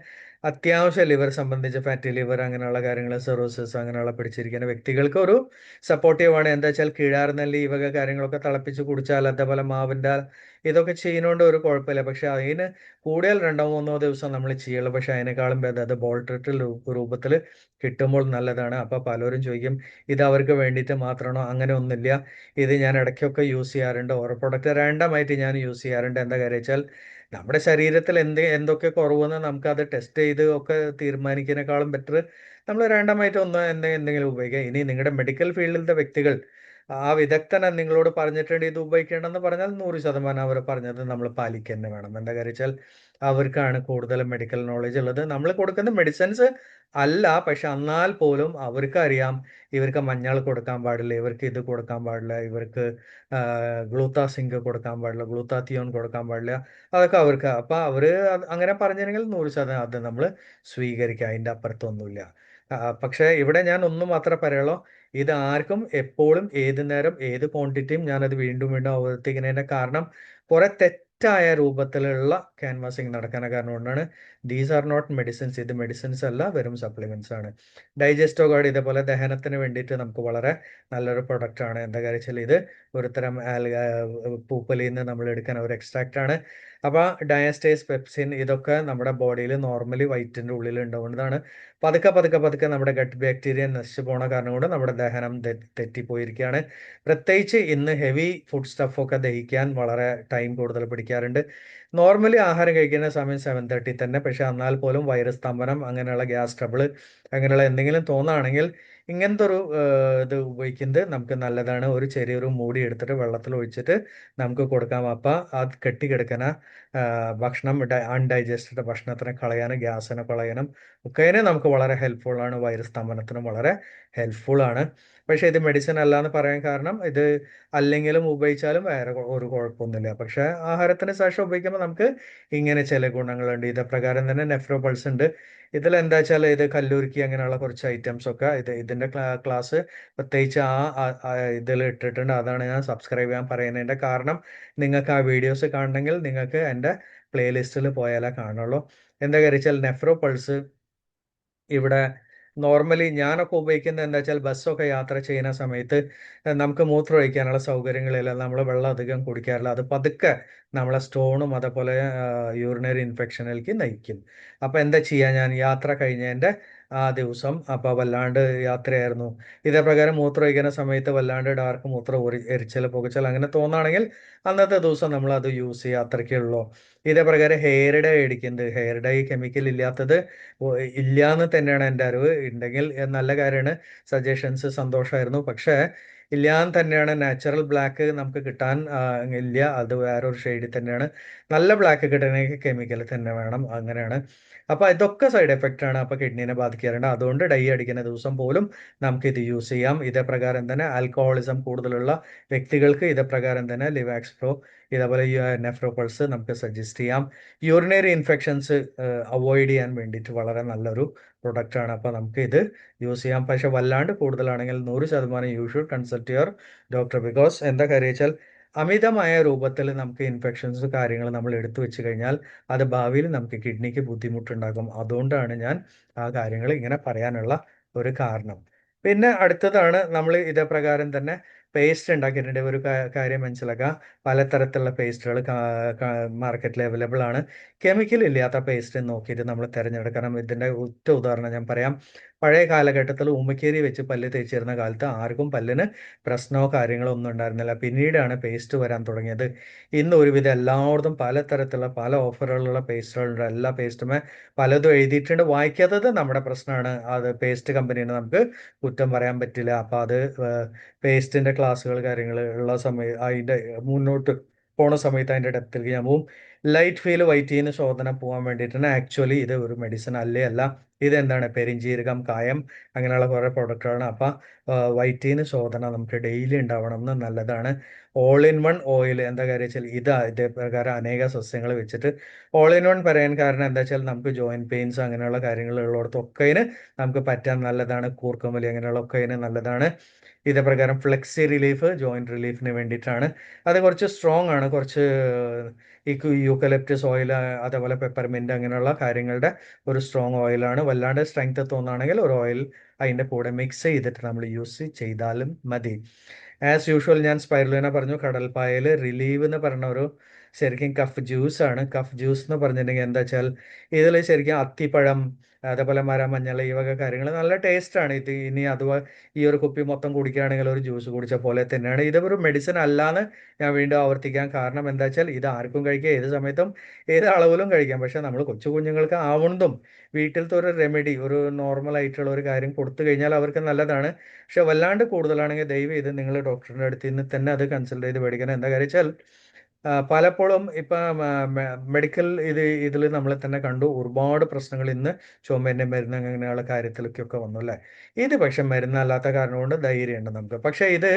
അത്യാവശ്യം ലിവർ സംബന്ധിച്ച് ഫാറ്റി ലിവർ അങ്ങനെയുള്ള കാര്യങ്ങൾ, സെറോസിസ് അങ്ങനെയുള്ള പിടിച്ചിരിക്കുന്ന വ്യക്തികൾക്ക് ഒരു സപ്പോർട്ടീവാണ്. എന്താ വെച്ചാൽ കിഴാർനെല്ലി ഈ വക കാര്യങ്ങളൊക്കെ തിളപ്പിച്ച് കുടിച്ചാൽ, അതേപോലെ മാവിൻ്റെ ഇതൊക്കെ ചെയ്യുന്നതുകൊണ്ട് ഒരു കുഴപ്പമില്ല. പക്ഷെ അതിന് കൂടുതൽ 2-3 ദിവസം നമ്മൾ ചെയ്യുള്ളൂ. പക്ഷെ അതിനേക്കാളും ഭേദം അത് ബോൾട്രിട്ടിൽ രൂപത്തിൽ കിട്ടുമ്പോൾ നല്ലതാണ്. അപ്പോൾ പലരും ചോദിക്കും ഇത് അവർക്ക് വേണ്ടിയിട്ട് മാത്രമാണോ? അങ്ങനെ ഒന്നുമില്ല. ഇത് ഞാൻ ഇടയ്ക്കൊക്കെ യൂസ് ചെയ്യാറുണ്ട്. ഓരോ പ്രൊഡക്റ്റ് റാൻഡമായിട്ട് ഞാൻ യൂസ് ചെയ്യാറുണ്ട്. എന്താ കാര്യം വെച്ചാൽ നമ്മുടെ ശരീരത്തിൽ എന്തൊക്കെ കുറവെന്ന് നമുക്കത് ടെസ്റ്റ് ചെയ്ത് ഒക്കെ തീരുമാനിക്കുന്നതിനേക്കാളും ബെറ്റർ നമ്മൾ റാൻഡമായിട്ട് ഒന്ന് എന്തെങ്കിലും ഉപയോഗിക്കുക. ഇനി നിങ്ങളുടെ മെഡിക്കൽ ഫീൽഡിലത്തെ വ്യക്തികൾ ആ വിദഗ്ധൻ നിങ്ങളോട് പറഞ്ഞിട്ടുണ്ട് ഇത് ഉപയോഗിക്കേണ്ടെന്ന് പറഞ്ഞാൽ 100% അവർ പറഞ്ഞത് നമ്മൾ പാലിക്കുക തന്നെ വേണം. എന്താ കാര്യം വെച്ചാൽ അവർക്കാണ് കൂടുതൽ മെഡിക്കൽ നോളജ് ഉള്ളത്. നമ്മൾ കൊടുക്കുന്ന മെഡിസിൻസ് അല്ല, പക്ഷെ എന്നാൽ പോലും അവർക്കറിയാം ഇവർക്ക് മഞ്ഞൾ കൊടുക്കാൻ പാടില്ല, ഇവർക്ക് ഇത് കൊടുക്കാൻ പാടില്ല, ഇവർക്ക് ഗ്ലൂത്താസിങ്ക് കൊടുക്കാൻ പാടില്ല, ഗ്ലൂത്താത്തിയോൺ കൊടുക്കാൻ പാടില്ല, അതൊക്കെ അവർക്ക്. അപ്പം അവർ അങ്ങനെ പറഞ്ഞിരുന്നെങ്കിൽ 100% അത് നമ്മൾ സ്വീകരിക്കുക, അതിൻ്റെ അപ്പുറത്തൊന്നുമില്ല. പക്ഷേ ഇവിടെ ഞാൻ ഒന്നും മാത്രമേ പറയുള്ളൂ, ഇത് ആർക്കും എപ്പോഴും ഏത് നേരം ഏത് ക്വാണ്ടിറ്റിയും ഞാനത് വീണ്ടും വീണ്ടും ആവർത്തിക്കുന്നതിൻ്റെ കാരണം കുറെ തെറ്റായ രൂപത്തിലുള്ള ക്യാൻവാസിങ് നടക്കുന്ന കാരണം കൊണ്ടാണ്. These are not medicines. ഇത് മെഡിസിൻസ് അല്ല, വെറും സപ്ലിമെന്റ്സ് ആണ്. ഡൈജസ്റ്റോ ഗാർഡ് ഇതേപോലെ ദഹനത്തിന് വേണ്ടിയിട്ട് നമുക്ക് വളരെ നല്ലൊരു പ്രൊഡക്റ്റ് ആണ്. എന്താ കാര്യം വെച്ചാൽ ഇത് ഒരു തരം പൂപ്പലിൽ നിന്ന് നമ്മൾ എടുക്കുന്ന ഒരു എക്സ്ട്രാക്റ്റ് ആണ്. അപ്പോൾ ഡയസ്റ്റേസ്, പെപ്സിൻ ഇതൊക്കെ നമ്മുടെ ബോഡിയിൽ നോർമലി വയറ്റിൻ്റെ ഉള്ളിൽ ഉണ്ടാവുന്നതാണ്. പതുക്കെ നമ്മുടെ ഗട്ട് ബാക്ടീരിയ നശിച്ചു പോണ കാരണം കൊണ്ട് നമ്മുടെ ദഹനം തെറ്റിപ്പോയിരിക്കുകയാണ്. പ്രത്യേകിച്ച് ഇന്ന് ഹെവി ഫുഡ് സ്റ്റഫൊക്കെ ദഹിക്കാൻ വളരെ ടൈം കൂടുതൽ പിടിക്കുക. കഴിക്കാറുണ്ട്. നോർമലി ആഹാരം കഴിക്കുന്ന സമയം 7:30 തന്നെ. പക്ഷെ എന്നാൽ പോലും വയറ് സ്തംഭനം, അങ്ങനെയുള്ള ഗ്യാസ് ട്രബിൾ, അങ്ങനെയുള്ള എന്തെങ്കിലും തോന്നുകയാണെങ്കിൽ ഇങ്ങനത്തെ ഒരു ഇത് ഉപയോഗിക്കുന്നത് നമുക്ക് നല്ലതാണ്. ഒരു ചെറിയൊരു മൂടി എടുത്തിട്ട് വെള്ളത്തിൽ ഒഴിച്ചിട്ട് നമുക്ക് കൊടുക്കാം. അപ്പം അത് കെട്ടിക്കിടക്കുന്ന ഭക്ഷണം, അൺഡൈജസ്റ്റഡ് ഭക്ഷണത്തിനെ കളയാനും ഗ്യാസിനെ കളയാനും ഒക്കെ നമുക്ക് വളരെ ഹെൽപ്ഫുൾ ആണ്. വയറ് സ്തംഭനത്തിനും വളരെ ഹെൽപ്ഫുൾ ആണ്. പക്ഷേ ഇത് മെഡിസിൻ അല്ല എന്ന് പറയാൻ കാരണം ഇത് അല്ലെങ്കിലും ഉപയോഗിച്ചാലും വേറെ ഒരു കുഴപ്പമൊന്നുമില്ല. പക്ഷേ ആഹാരത്തിന് ശേഷം ഉപയോഗിക്കുമ്പോൾ നമുക്ക് ഇങ്ങനെ ചില ഗുണങ്ങളുണ്ട്. ഇതേപ്രകാരം തന്നെ നെഫ്രോപൾസ് ഉണ്ട്. ഇതിലെന്താ വെച്ചാൽ ഇത് കല്ലൂരിക്ക് അങ്ങനെയുള്ള കുറച്ച് ഐറ്റംസ് ഒക്കെ ഇതിൻ്റെ ക്ലാസ് പ്രത്യേകിച്ച് ഇതിൽ ഇട്ടിട്ടുണ്ട്. അതാണ് ഞാൻ സബ്സ്ക്രൈബ് ചെയ്യാൻ പറയുന്നതിൻ്റെ കാരണം. നിങ്ങൾക്ക് ആ വീഡിയോസ് കാണണമെങ്കിൽ നിങ്ങൾക്ക് എൻ്റെ പ്ലേലിസ്റ്റിൽ പോയാലേ കാണുള്ളൂ. എന്താ കാര്യം വെച്ചാൽ നെഫ്രോപൾസ് ഇവിടെ നോർമലി ഞാനൊക്കെ ഉപയോഗിക്കുന്നത് എന്താ വെച്ചാൽ ബസ്സൊക്കെ യാത്ര ചെയ്യുന്ന സമയത്ത് നമുക്ക് മൂത്രം ഒഴിക്കാനുള്ള സൗകര്യങ്ങളില്ല, നമ്മൾ വെള്ളം അധികം കുടിക്കാറില്ല. അത് പതുക്കെ നമ്മളെ സ്റ്റോണും അതേപോലെ യൂറിനറി ഇൻഫെക്ഷനിലേക്ക് നയിക്കും. അപ്പോൾ എന്താ ചെയ്യുക, ഞാൻ യാത്ര കഴിഞ്ഞതിൻ്റെ ആ ദിവസം അപ്പോൾ വല്ലാണ്ട് യാത്രയായിരുന്നു, ഇതേപ്രകാരം മൂത്രം ഒഴിക്കുന്ന സമയത്ത് വല്ലാണ്ട് ഡാർക്ക് മൂത്രം എരിച്ചൽ പുകച്ചൽ അങ്ങനെ തോന്നുകയാണെങ്കിൽ അന്നത്തെ ദിവസം നമ്മൾ അത് യൂസ് ചെയ്യുക, അത്രയ്ക്കേ ഉള്ളൂ. ഇതേപ്രകാരം ഹെയർ ഡൈ അടിക്കുന്നത്, ഹെയർ ഡൈ കെമിക്കൽ ഇല്ലാത്തത് ഇല്ല എന്ന് തന്നെയാണ് എൻ്റെ അറിവ്. ഉണ്ടെങ്കിൽ നല്ല കാര്യമാണ്, സജഷൻസ് സന്തോഷമായിരുന്നു. പക്ഷേ ഇല്ലാന്ന് തന്നെയാണ്. നാച്ചുറൽ ബ്ലാക്ക് നമുക്ക് കിട്ടാൻ ഇല്ല, അത് വേറൊരു ഷെയ്ഡിൽ തന്നെയാണ്. നല്ല ബ്ലാക്ക് കിട്ടണമെങ്കിൽ കെമിക്കൽ തന്നെ വേണം, അങ്ങനെയാണ്. അപ്പോൾ ഇതൊക്കെ സൈഡ് എഫക്റ്റ് ആണ്, അപ്പോൾ കിഡ്നീനെ ബാധിക്കാറുണ്ട്. അതുകൊണ്ട് ഡൈ അടിക്കുന്ന ദിവസം പോലും നമുക്കിത് യൂസ് ചെയ്യാം. ഇതേ പ്രകാരം തന്നെ ആൽക്കഹോളിസം കൂടുതലുള്ള വ്യക്തികൾക്ക് ഇതേ പ്രകാരം തന്നെ ലിവാക്സ് പ്രോ, ഇതേപോലെ നെഫ്രോപൾസ് നമുക്ക് സജസ്റ്റ് ചെയ്യാം. യൂറിനറി ഇൻഫെക്ഷൻസ് അവോയ്ഡ് ചെയ്യാൻ വേണ്ടിയിട്ട് വളരെ നല്ലൊരു പ്രൊഡക്റ്റാണ്. അപ്പോൾ നമുക്ക് ഇത് യൂസ് ചെയ്യാം. പക്ഷെ വല്ലാണ്ട് കൂടുതലാണെങ്കിൽ 100% you should consult your doctor. Because എന്താ കാര്യം വെച്ചാൽ അമിതമായ രൂപത്തിൽ നമുക്ക് ഇൻഫെക്ഷൻസ് കാര്യങ്ങൾ നമ്മൾ എടുത്തു വെച്ച് കഴിഞ്ഞാൽ അത് ഭാവിയിൽ നമുക്ക് കിഡ്നിക്ക് ബുദ്ധിമുട്ടുണ്ടാകും. അതുകൊണ്ടാണ് ഞാൻ ആ കാര്യങ്ങൾ ഇങ്ങനെ പറയാനുള്ള ഒരു കാരണം. പിന്നെ അടുത്തതാണ്, നമ്മൾ ഇതേ പ്രകാരം തന്നെ പേസ്റ്റ് ഉണ്ടാക്കിയിട്ടുണ്ട്. ഒരു കാര്യം മനസ്സിലാക്കുക, പലതരത്തിലുള്ള പേസ്റ്റുകൾ മാർക്കറ്റിൽ അവൈലബിൾ ആണ്. കെമിക്കൽ ഇല്ലാത്ത പേസ്റ്റ് നോക്കിയിട്ട് നമ്മൾ തിരഞ്ഞെടുക്കണം. ഇതിൻ്റെ ഒറ്റ ഉദാഹരണം ഞാൻ പറയാം. പഴയ കാലഘട്ടത്തിൽ ഉമ്മക്കേരി വെച്ച് പല്ല് തേച്ചിരുന്ന കാലത്ത് ആർക്കും പല്ലിന് പ്രശ്നമോ കാര്യങ്ങളോ ഒന്നും ഉണ്ടായിരുന്നില്ല. പിന്നീടാണ് പേസ്റ്റ് വരാൻ തുടങ്ങിയത്. ഇന്ന് ഒരുവിധം എല്ലായിടത്തും പലതരത്തിലുള്ള പല ഓഫറുകളുള്ള പേസ്റ്റുകളുണ്ട്. എല്ലാ പേസ്റ്റുമേ പലതും എഴുതിയിട്ടുണ്ട്. വായിക്കാത്തത് നമ്മുടെ പ്രശ്നമാണ്. അത് പേസ്റ്റ് കമ്പനീനെ നമുക്ക് കുറ്റം പറയാൻ പറ്റില്ല. അപ്പോൾ അത് പേസ്റ്റിൻ്റെ ക്ലാസ്സുകൾ കാര്യങ്ങൾ ഉള്ള സമയം അതിൻ്റെ മുന്നോട്ട് പോണ സമയത്ത് അതിൻ്റെ ഡെപ്തിലേക്ക് ഞാൻ പോവും. ലൈറ്റ് ഫീൽ വൈറ്റ് ശോധന പോകാൻ വേണ്ടിയിട്ടാണ്. ആക്ച്വലി ഇത് ഒരു മെഡിസിൻ അല്ലേ അല്ല. ഇതെന്താണ്, പെരിഞ്ജീരകം, കായം, അങ്ങനെയുള്ള കുറേ പ്രൊഡക്റ്റുകളാണ്. അപ്പം വൈറ്റീന് ശോധന നമുക്ക് ഡെയിലി ഉണ്ടാവണം എന്ന് നല്ലതാണ്. ഓൾ ഇൻ വൺ ഓയിൽ എന്താ കാര്യം വെച്ചാൽ ഇതേ പ്രകാരം അനേക സസ്യങ്ങൾ വെച്ചിട്ട് ഓൾ ഇൻ വൺ പറയാൻ കാരണം എന്താ വെച്ചാൽ നമുക്ക് ജോയിൻറ്റ് പെയിൻസ് അങ്ങനെയുള്ള കാര്യങ്ങൾ ഉള്ളിടത്തൊക്കെ ഇതിന് നമുക്ക് പറ്റാൻ നല്ലതാണ്. കൂർക്കമ്പലി അങ്ങനെയുള്ള ഒക്കെ ഇതിന് നല്ലതാണ്. ഇതേ പ്രകാരം ഫ്ലെക്സി റിലീഫ് ജോയിൻറ്റ് റിലീഫിന് വേണ്ടിയിട്ടാണ്. അത് കുറച്ച് സ്ട്രോങ് ആണ്. കുറച്ച് ഈ യൂക്കലിപ്റ്റസ് ഓയിൽ അതേപോലെ പെപ്പർമിൻറ്റ് അങ്ങനെയുള്ള കാര്യങ്ങളുടെ ഒരു സ്ട്രോങ് ഓയിലാണ്. വല്ലാണ്ട് സ്ട്രെങ്ത് തോന്നുകയാണെങ്കിൽ ഒരു ഓയിൽ അതിൻ്റെ കൂടെ മിക്സ് ചെയ്തിട്ട് നമ്മൾ യൂസ് ചെയ്താലും മതി. ആസ് യൂഷ്വൽ ഞാൻ സ്പൈറുലിന പറഞ്ഞു, കടൽപ്പായൽ, റിലീവ് എന്ന് പറഞ്ഞ ഒരു ശരിക്കും കഫ് ജ്യൂസ് ആണ്. കഫ് ജ്യൂസ് എന്ന് പറഞ്ഞിട്ടുണ്ടെങ്കിൽ എന്താ വെച്ചാൽ ഇതിൽ ശരിക്കും അത്തിപ്പഴം അതേപോലെ മരമഞ്ഞൾ ഈ വക കാര്യങ്ങൾ നല്ല ടേസ്റ്റാണ്. ഇത് ഇനി അഥവാ ഈ ഒരു കുപ്പി മൊത്തം കുടിക്കുകയാണെങ്കിൽ ഒരു ജ്യൂസ് കുടിച്ച പോലെ തന്നെയാണ്. ഇതൊരു മെഡിസിൻ അല്ലാന്ന് ഞാൻ വീണ്ടും ആവർത്തിക്കാൻ കാരണം എന്താ വെച്ചാൽ ഇത് ആർക്കും കഴിക്കാം, ഏത് സമയത്തും ഏത് അളവിലും കഴിക്കാം. പക്ഷെ നമ്മൾ കൊച്ചു കുഞ്ഞുങ്ങൾക്ക് ആവുന്നതും വീട്ടിലത്തെ ഒരു റെമഡി, ഒരു നോർമൽ ആയിട്ടുള്ള ഒരു കാര്യം കൊടുത്തു കഴിഞ്ഞാൽ അവർക്ക് നല്ലതാണ്. പക്ഷെ വല്ലാണ്ട് കൂടുതലാണെങ്കിൽ ദയവ് ചെയ്ത് നിങ്ങൾ ഡോക്ടറിൻ്റെ അടുത്ത് നിന്ന് തന്നെ അത് കൺസൾട്ട് ചെയ്ത് മേടിക്കണം. എന്താ കാര്യം വെച്ചാൽ പലപ്പോഴും ഇപ്പം മെഡിക്കൽ ഇതിൽ നമ്മളെ തന്നെ കണ്ടു ഒരുപാട് പ്രശ്നങ്ങൾ ഇന്ന് ചുമേൻ്റെ മരുന്ന് അങ്ങനെയുള്ള കാര്യത്തിലേക്കൊക്കെ വന്നു അല്ലേ. ഇത് പക്ഷെ മരുന്നല്ലാത്ത കാരണം കൊണ്ട് ധൈര്യമുണ്ട് നമുക്ക്. പക്ഷേ ഇത്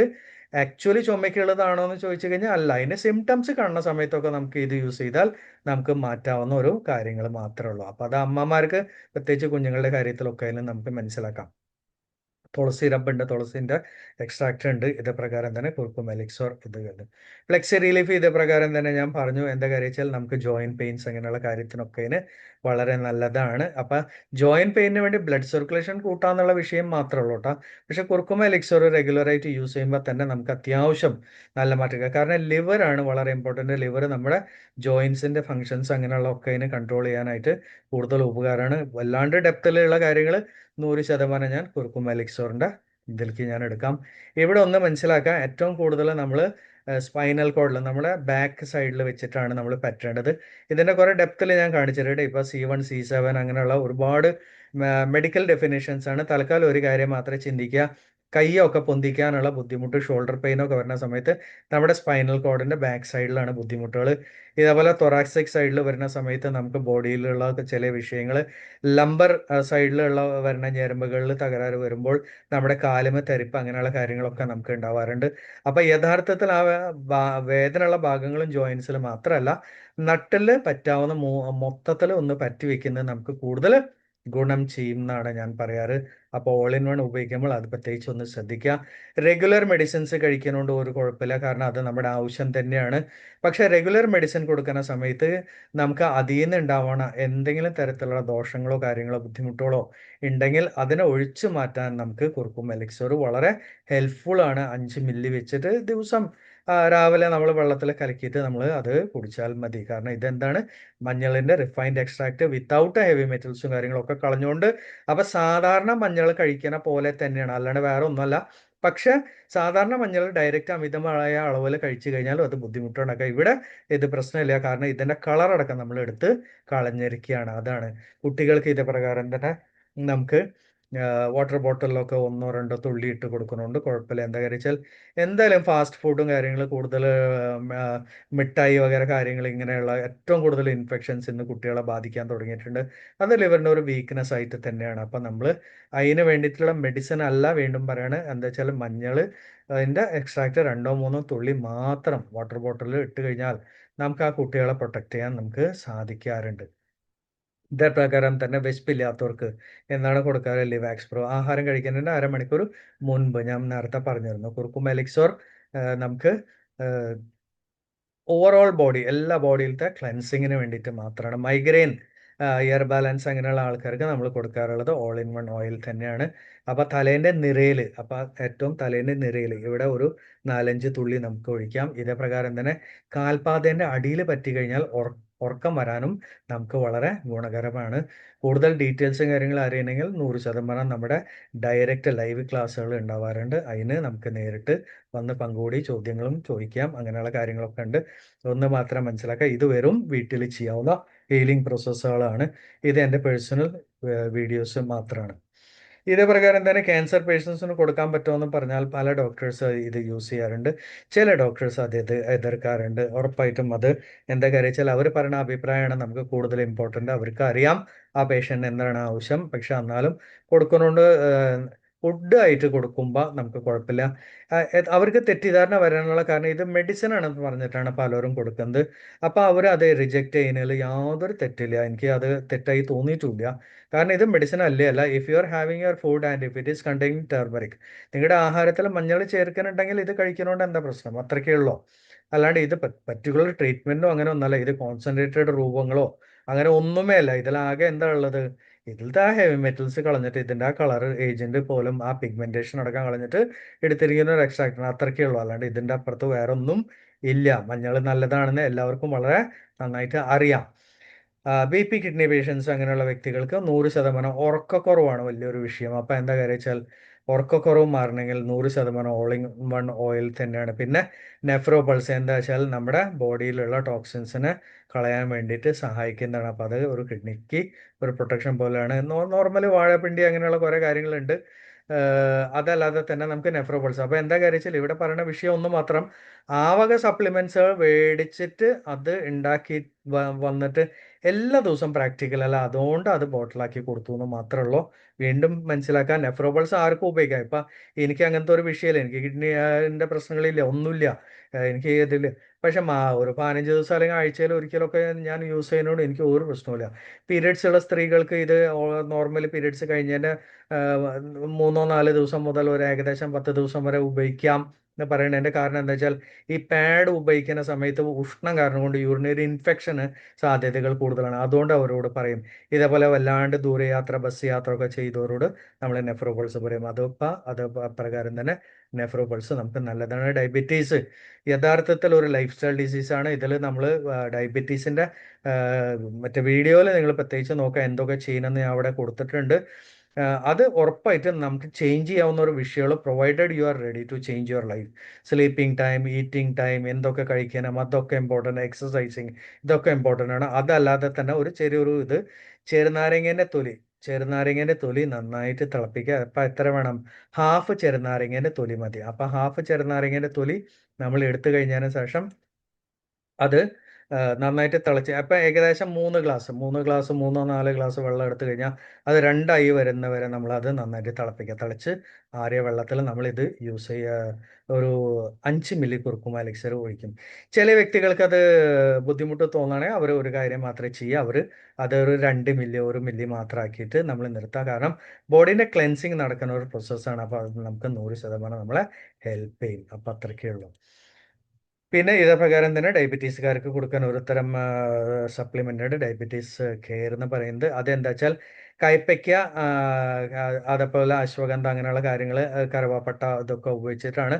ആക്ച്വലി ചുമയ്ക്കുള്ളതാണോ എന്ന് ചോദിച്ചു കഴിഞ്ഞാൽ അല്ല. അതിൻ്റെ സിംറ്റംസ് കാണുന്ന സമയത്തൊക്കെ നമുക്ക് ഇത് യൂസ് ചെയ്താൽ നമുക്ക് മാറ്റാവുന്ന ഒരു കാര്യങ്ങൾ മാത്രമേ ഉള്ളൂ. അപ്പോൾ അത് അമ്മമാർക്ക് പ്രത്യേകിച്ച് കുഞ്ഞുങ്ങളുടെ കാര്യത്തിലൊക്കെ അതിന് നമുക്ക് മനസ്സിലാക്കാം. തുളസി റബ്ബുണ്ട്, തുളസിൻ്റെ എക്സ്ട്രാക്റ്റ് ഉണ്ട്. ഇതേ പ്രകാരം തന്നെ കുറുക്കും എലിക്സോർ ഇത് ഫ്ലെക്സി റിലീഫ് ഇതേ പ്രകാരം തന്നെ ഞാൻ പറഞ്ഞു. എന്താ കാര്യം വെച്ചാൽ നമുക്ക് ജോയിൻറ്റ് പെയിൻസ് അങ്ങനെയുള്ള കാര്യത്തിനൊക്കെ ഇതിന് വളരെ നല്ലതാണ്. അപ്പം ജോയിൻറ്റ് പെയിനിന് വേണ്ടി ബ്ലഡ് സർക്കുലേഷൻ കൂട്ടാന്നുള്ള വിഷയം മാത്രമേ ഉള്ളൂ കേട്ടോ. പക്ഷേ കുറുക്കുമ എലിക്സോർ റെഗുലറായിട്ട് യൂസ് ചെയ്യുമ്പോൾ തന്നെ നമുക്ക് അത്യാവശ്യം നല്ല മാറ്റം. കാരണം ലിവറാണ് വളരെ ഇമ്പോർട്ടൻറ്റ്. ലിവർ നമ്മുടെ ജോയിൻസിൻ്റെ ഫങ്ഷൻസ് അങ്ങനെയുള്ള ഒക്കെ ഇതിന് കൺട്രോൾ ചെയ്യാനായിട്ട് കൂടുതൽ ഉപകാരമാണ്. വല്ലാണ്ട് ഡെപ്തിലുള്ള കാര്യങ്ങൾ 100% ഞാൻ കുറുക്കും എലിക്സോറിൻ്റെ ഇതിലേക്ക് ഞാൻ എടുക്കാം. ഇവിടെ ഒന്ന് മനസ്സിലാക്കാം, ഏറ്റവും കൂടുതൽ നമ്മൾ സ്പൈനൽ കോഡിൽ നമ്മുടെ ബാക്ക് സൈഡിൽ വെച്ചിട്ടാണ് നമ്മൾ പറ്റേണ്ടത്. ഇതിൻ്റെ കുറേ ഡെപ്തിൽ ഞാൻ കാണിച്ചിട്ടുണ്ട്. ഇപ്പോൾ C1 C7 അങ്ങനെയുള്ള ഒരുപാട് മെഡിക്കൽ ഡെഫിനേഷൻസ് ആണ്. തൽക്കാലം ഒരു കാര്യം മാത്രമേ ചിന്തിക്കുക, കൈയൊക്കെ പൊന്തിക്കാനുള്ള ബുദ്ധിമുട്ട്, ഷോൾഡർ പെയിനൊക്കെ വരുന്ന സമയത്ത് നമ്മുടെ സ്പൈനൽ കോഡിൻ്റെ ബാക്ക് സൈഡിലാണ് ബുദ്ധിമുട്ടുകൾ. ഇതേപോലെ തൊറാക്സിക് സൈഡിൽ വരുന്ന സമയത്ത് നമുക്ക് ബോഡിയിലുള്ള ചില വിഷയങ്ങൾ, ലംബർ സൈഡിലുള്ള വരുന്ന ഞരമ്പുകളിൽ തകരാറ് വരുമ്പോൾ നമ്മുടെ കാലുമ തരിപ്പ് അങ്ങനെയുള്ള കാര്യങ്ങളൊക്കെ നമുക്ക് ഉണ്ടാവാറുണ്ട്. അപ്പോൾ യഥാർത്ഥത്തിൽ ആ വേദനയുള്ള ഭാഗങ്ങളും ജോയിൻസിൽ മാത്രമല്ല, നട്ടിൽ പറ്റാവുന്ന മൊത്തത്തിൽ ഒന്ന് പറ്റി വെക്കുന്നത് നമുക്ക് കൂടുതൽ ഗുണം ചെയ്യും എന്നാണ് ഞാൻ പറയാറ്. അപ്പോൾ ഓൾ ഇൻ വൺ ഉപയോഗിക്കുമ്പോൾ അത് പ്രത്യേകിച്ച് ഒന്ന് ശ്രദ്ധിക്കുക. റെഗുലർ മെഡിസിൻസ് കഴിക്കുന്നതുകൊണ്ട് ഒരു കുഴപ്പമില്ല, കാരണം അത് നമ്മുടെ ആവശ്യം തന്നെയാണ്. പക്ഷേ റെഗുലർ മെഡിസിൻ കൊടുക്കുന്ന സമയത്ത് നമുക്ക് അതിൽ നിന്ന് ഉണ്ടാവണ എന്തെങ്കിലും തരത്തിലുള്ള ദോഷങ്ങളോ കാര്യങ്ങളോ ബുദ്ധിമുട്ടുകളോ ഉണ്ടെങ്കിൽ അതിനെ ഒഴിച്ചു മാറ്റാൻ നമുക്ക് കുർക്കും എലിക്സർ വളരെ ഹെൽപ്ഫുൾ ആണ്. 5 മില്ലി വെച്ചിട്ട് ദിവസം രാവിലെ നമ്മൾ വെള്ളത്തിൽ കലക്കിയിട്ട് നമ്മൾ അത് കുടിച്ചാൽ മതി. കാരണം ഇതെന്താണ്, മഞ്ഞളിൻ്റെ റിഫൈൻഡ് എക്സ്ട്രാക്ട് വിത്തൗട്ട് ഹെവി മെറ്റൽസും കാര്യങ്ങളൊക്കെ കളഞ്ഞുകൊണ്ട്, അപ്പോൾ സാധാരണ മഞ്ഞൾ കഴിക്കുന്ന പോലെ തന്നെയാണ്, അല്ലാണ്ട് വേറെ ഒന്നുമല്ല. പക്ഷെ സാധാരണ മഞ്ഞൾ ഡയറക്റ്റ് അമിതമായ അളവിൽ കഴിച്ചു കഴിഞ്ഞാലും അത് ബുദ്ധിമുട്ടുണ്ടാക്കുക. ഇവിടെ ഇത് പ്രശ്നമില്ല, കാരണം ഇതിൻ്റെ കളറടക്കം നമ്മൾ എടുത്ത് കളഞ്ഞിരിക്കുകയാണ്. അതാണ് കുട്ടികൾക്ക് ഇത് പ്രകാരം തന്നെ നമുക്ക് വാട്ടർ ബോട്ടിലൊക്കെ 1-2 തുള്ളി ഇട്ട് കൊടുക്കുന്നുണ്ട്, കുഴപ്പമില്ല. എന്താ കാര്യം വെച്ചാൽ എന്തായാലും ഫാസ്റ്റ് ഫുഡും കാര്യങ്ങൾ കൂടുതൽ, മിഠായി വകര കാര്യങ്ങൾ, ഇങ്ങനെയുള്ള ഏറ്റവും കൂടുതൽ ഇൻഫെക്ഷൻസ് ഇന്ന് കുട്ടികളെ ബാധിക്കാൻ തുടങ്ങിയിട്ടുണ്ട്. അത് ലിവറിൻ്റെ ഒരു വീക്ക്നെസ് ആയിട്ട് തന്നെയാണ്. അപ്പം നമ്മൾ അതിന് വേണ്ടിയിട്ടുള്ള മെഡിസിൻ അല്ല വീണ്ടും പറയാണ്. എന്താ വെച്ചാൽ മഞ്ഞൾ അതിൻ്റെ എക്സ്ട്രാക്റ്റ് 2-3 തുള്ളി മാത്രം വാട്ടർ ബോട്ടിലിൽ ഇട്ട് കഴിഞ്ഞാൽ നമുക്ക് ആ കുട്ടികളെ പ്രൊട്ടക്റ്റ് ചെയ്യാൻ നമുക്ക് സാധിക്കാറുണ്ട്. ഇതേപ്രകാരം തന്നെ വിശപ്പില്ലാത്തവർക്ക് എന്താണ് കൊടുക്കാറ്, ലിവാക്സ് പ്രോ. ആഹാരം കഴിക്കുന്നതിൻ്റെ അരമണിക്കൂർ മുൻപ് ഞാൻ നേരത്തെ പറഞ്ഞിരുന്നു. കുർക്കും എലിക്സോർ നമുക്ക് ഓവറോൾ ബോഡി, എല്ലാ ബോഡിയിലത്തെ ക്ലെൻസിങ്ങിന് വേണ്ടിയിട്ട് മാത്രമാണ്. മൈഗ്രെയിൻ, ഇയർ ബാലൻസ് അങ്ങനെയുള്ള ആൾക്കാർക്ക് നമ്മൾ കൊടുക്കാറുള്ളത് ഓൾ ഇൻ വൺ ഓയിൽ തന്നെയാണ്. അപ്പോൾ തലേൻ്റെ നിരയിൽ, അപ്പോൾ ഏറ്റവും തലേൻ്റെ നിരയിൽ ഇവിടെ ഒരു 4-5 തുള്ളി നമുക്ക് ഒഴിക്കാം. ഇതേ പ്രകാരം തന്നെ കാൽപാതേൻ്റെ അടിയിൽ പറ്റിക്കഴിഞ്ഞാൽ ഉറക്കം വരാനും നമുക്ക് വളരെ ഗുണകരമാണ്. കൂടുതൽ ഡീറ്റെയിൽസും കാര്യങ്ങളും അറിയണമെങ്കിൽ 100% നമ്മുടെ ഡയറക്റ്റ് ലൈവ് ക്ലാസ്സുകൾ ഉണ്ടാവാറുണ്ട്. അതിന് നമുക്ക് നേരിട്ട് വന്ന് പങ്കുകൂടി ചോദ്യങ്ങളും ചോദിക്കാം. അങ്ങനെയുള്ള കാര്യങ്ങളൊക്കെ ഉണ്ട്. ഒന്ന് മാത്രം മനസ്സിലാക്കുക, ഇത് വെറും വീട്ടിൽ ചെയ്യാവുന്ന ഹീലിംഗ് പ്രോസസ്സുകളാണ്. ഇത് എൻ്റെ പേഴ്സണൽ വീഡിയോസ് മാത്രമാണ്. ഇതേ പ്രകാരം തന്നെ ക്യാൻസർ പേഷ്യൻസിന് കൊടുക്കാൻ പറ്റുമെന്ന് പറഞ്ഞാൽ പല ഡോക്ടേഴ്സ് ഇത് യൂസ് ചെയ്യാറുണ്ട്. ചില ഡോക്ടേഴ്സ് അത് എതിർക്കാറുണ്ട്. ഉറപ്പായിട്ടും അത് എന്താ കാര്യം വെച്ചാൽ അവർ പറയുന്ന അഭിപ്രായമാണ് നമുക്ക് കൂടുതൽ ഇമ്പോർട്ടൻ്റ്. അവർക്ക് അറിയാം ആ പേഷ്യൻ്റ് എന്താണ് ആവശ്യം. പക്ഷെ എന്നാലും കൊടുക്കുന്നതുകൊണ്ട് ഫുഡ് ആയിട്ട് കൊടുക്കുമ്പോൾ നമുക്ക് കുഴപ്പമില്ല. അവർക്ക് തെറ്റിദ്ധാരണ വരാനുള്ള കാരണം ഇത് മെഡിസിൻ ആണെന്ന് പറഞ്ഞിട്ടാണ് പലരും കൊടുക്കുന്നത്. അപ്പോൾ അവർ അത് റിജക്റ്റ് ചെയ്യുന്നതിൽ യാതൊരു തെറ്റില്ല. എനിക്ക് അത് തെറ്റായി തോന്നിയിട്ടില്ല. കാരണം ഇത് മെഡിസിൻ അല്ലേ അല്ല. If you are having your food and if it is containing turmeric, നിങ്ങളുടെ ആഹാരത്തിൽ മഞ്ഞൾ ചേർക്കുന്നുണ്ടെങ്കിൽ ഇത് കഴിക്കുന്നതുകൊണ്ട് എന്താ പ്രശ്നം, അത്രയ്ക്കേ ഉള്ളൂ. അല്ലാണ്ട് ഇത് പർട്ടിക്കുലർ ട്രീറ്റ്മെൻറ്റോ അങ്ങനെ ഒന്നല്ല. ഇത് കോൺസെൻട്രേറ്റഡ് രൂപങ്ങളോ അങ്ങനെ ഒന്നുമേ അല്ല. ഇതിലാകെ എന്താ ഉള്ളത്, ഇതിലത്തെ ആ ഹെവി മെറ്റൽസ് കളഞ്ഞിട്ട് ഇതിൻ്റെ ആ കളർ ഏജൻറ്റ് പോലും ആ പിഗ്മെൻറ്റേഷൻ അടക്കം കളഞ്ഞിട്ട് എടുത്തിരിക്കുന്ന ഒരു എക്സ്ട്രാക്റ്റാണ്. അത്രയ്ക്കേ ഉള്ളൂ. അല്ലാണ്ട് ഇതിൻ്റെ അപ്പുറത്ത് വേറെ ഒന്നും ഇല്ല. മഞ്ഞൾ നല്ലതാണെന്ന് എല്ലാവർക്കും വളരെ നന്നായിട്ട് അറിയാം. BP കിഡ്നി പേഷ്യൻസ് അങ്ങനെയുള്ള വ്യക്തികൾക്ക് 100% ഉറക്കക്കുറവാണ് വലിയൊരു വിഷയം. അപ്പോൾ എന്താ കാര്യം വെച്ചാൽ ഉറക്കക്കുറവ് മാറണമെങ്കിൽ 100% ഓൾ ഇൻ വൺ ഓയിൽ തന്നെയാണ്. പിന്നെ നെഫ്രോപൾസ് എന്താ വെച്ചാൽ നമ്മുടെ ബോഡിയിലുള്ള ടോക്സിൻസിനെ കളയാൻ വേണ്ടിയിട്ട് സഹായിക്കുന്നതാണ്. അപ്പോൾ അത് ഒരു കിഡ്നിക്ക് ഒരു പ്രൊട്ടക്ഷൻ പോലെയാണ്. നോർമൽ വാഴപ്പിണ്ടി അങ്ങനെയുള്ള കുറേ കാര്യങ്ങളുണ്ട്. അതല്ലാതെ തന്നെ നമുക്ക് നെഫ്രോപൾസ്. അപ്പോൾ എന്താ കാര്യം വെച്ചാൽ ഇവിടെ പറയുന്ന വിഷയം ഒന്ന് മാത്രം, ആ വക സപ്ലിമെൻറ്റ്സ് മേടിച്ചിട്ട് അത് ഉണ്ടാക്കി വന്നിട്ട് എല്ലാ ദിവസവും പ്രാക്ടിക്കൽ അല്ല, അതുകൊണ്ട് അത് ബോട്ടിലാക്കി കൊടുത്തു എന്ന് മാത്രമേ ഉള്ളൂ. വീണ്ടും മനസ്സിലാക്കാൻ, നെഫ്രോപൾസ് ആർക്കും ഉപയോഗിക്കാം. ഇപ്പം എനിക്ക് അങ്ങനത്തെ ഒരു വിഷയമില്ല, എനിക്ക് കിഡ്നിൻ്റെ പ്രശ്നങ്ങളില്ല, ഒന്നുമില്ല എനിക്ക് ഇതിൽ. പക്ഷെ ഒരു 15 ദിവസം അല്ലെങ്കിൽ ആഴ്ചയിൽ ഒരിക്കലൊക്കെ ഞാൻ യൂസ് ചെയ്യുന്നതുകൊണ്ട് എനിക്ക് ഒരു പ്രശ്നമില്ല. പീരിയഡ്സ് ഉള്ള സ്ത്രീകൾക്ക് ഇത് നോർമൽ പീരിയഡ്സ് കഴിഞ്ഞതിൻ്റെ 3-4 ദിവസം മുതൽ ഒരു ഏകദേശം 10 ദിവസം വരെ ഉപയോഗിക്കാം എന്ന് പറയുന്നതിൻ്റെ കാരണം എന്താ വെച്ചാൽ ഈ പാഡ് ഉപയോഗിക്കുന്ന സമയത്ത് ഉഷ്ണം കാരണം കൊണ്ട് യൂറിനറി ഇൻഫെക്ഷന് സാധ്യതകൾ കൂടുതലാണ്. അതുകൊണ്ട് അവരോട് പറയും. ഇതേപോലെ വല്ലാണ്ട് ദൂരയാത്ര, ബസ് യാത്ര ഒക്കെ ചെയ്തവരോട് നമ്മൾ നെഫ്രോപൾസ് പറയും. അത് പ്രകാരം തന്നെ നെഫ്രോപൾസ് നമുക്ക് നല്ലതാണ്. ഡയബറ്റീസ് യഥാർത്ഥത്തിൽ ഒരു ലൈഫ് സ്റ്റൈൽ ഡിസീസാണ്. ഇതിൽ നമ്മൾ ഡയബറ്റീസിൻ്റെ മറ്റേ വീഡിയോയിൽ നിങ്ങൾ പ്രത്യേകിച്ച് നോക്കുക എന്തൊക്കെ ചെയ്യണമെന്ന് ഞാൻ അവിടെ കൊടുത്തിട്ടുണ്ട്. അത് ഉറപ്പായിട്ടും നമുക്ക് ചേഞ്ച് ചെയ്യാവുന്ന ഒരു വിഷയമുള്ളൂ, provided you are ready to change your life. Sleeping time, eating time, എന്തൊക്കെ കഴിക്കണം അതൊക്കെ ഇമ്പോർട്ടൻ്റ്, എക്സസൈസിങ് ഇതൊക്കെ ഇമ്പോർട്ടൻ്റ് ആണ്. അതല്ലാതെ തന്നെ ഒരു ചെറിയൊരു ഇത്, ചെറുനാരങ്ങേൻ്റെ തൊലി, ചെറുനാരങ്ങേൻ്റെ തൊലി നന്നായിട്ട് തിളപ്പിക്കുക. അപ്പം എത്ര വേണം? ഹാഫ് ചെറുനാരങ്ങേൻ്റെ തൊലി മതി. അപ്പം ഹാഫ് ചെറുനാരങ്ങേൻ്റെ തൊലി നമ്മൾ എടുത്തു കഴിഞ്ഞതിന് ശേഷം അത് നന്നായിട്ട് തിളച്ച്, അപ്പം ഏകദേശം 3 ഗ്ലാസ് 3-4 ഗ്ലാസ് വെള്ളം എടുത്തു കഴിഞ്ഞാൽ അത് 2 ആയി വരുന്നവരെ നമ്മളത് നന്നായിട്ട് തിളപ്പിക്കുക. തിളച്ച് ആറിയ വെള്ളത്തിൽ നമ്മളിത് യൂസ് ചെയ്യുക. ഒരു 5 മില്ലി കുർക്കുമ എലിക്സർ ഒഴിക്കും. ചില വ്യക്തികൾക്ക് അത് ബുദ്ധിമുട്ട് തോന്നുകയാണെങ്കിൽ അവർ ഒരു കാര്യം മാത്രമേ ചെയ്യുക, അവർ അതൊരു 2 മില്ലി 1 മില്ലി മാത്രം ആക്കിയിട്ട് നമ്മൾ നിർത്തുക. കാരണം ബോഡീൻ്റെ ക്ലെൻസിങ് നടക്കുന്ന ഒരു പ്രോസസ്സാണ്. അപ്പോൾ അത് നമുക്ക് 100% നമ്മളെ ഹെൽപ്പ് ചെയ്യും. അപ്പം അത്രയ്ക്കേ ഉള്ളൂ. പിന്നെ ഇതേപ്രകാരം തന്നെ ഡയബറ്റീസുകാർക്ക് കൊടുക്കാൻ ഒരു തരം സപ്ലിമെൻ്റ് ഡയബറ്റീസ് കെയർ എന്ന് പറയുന്നത്. അതെന്താ വെച്ചാൽ കൈപ്പയ്ക്ക, അതേപോലെ അശ്വഗന്ധ, അങ്ങനെയുള്ള കാര്യങ്ങൾ, കറുവാപ്പട്ട, ഇതൊക്കെ ഉപയോഗിച്ചിട്ടാണ്.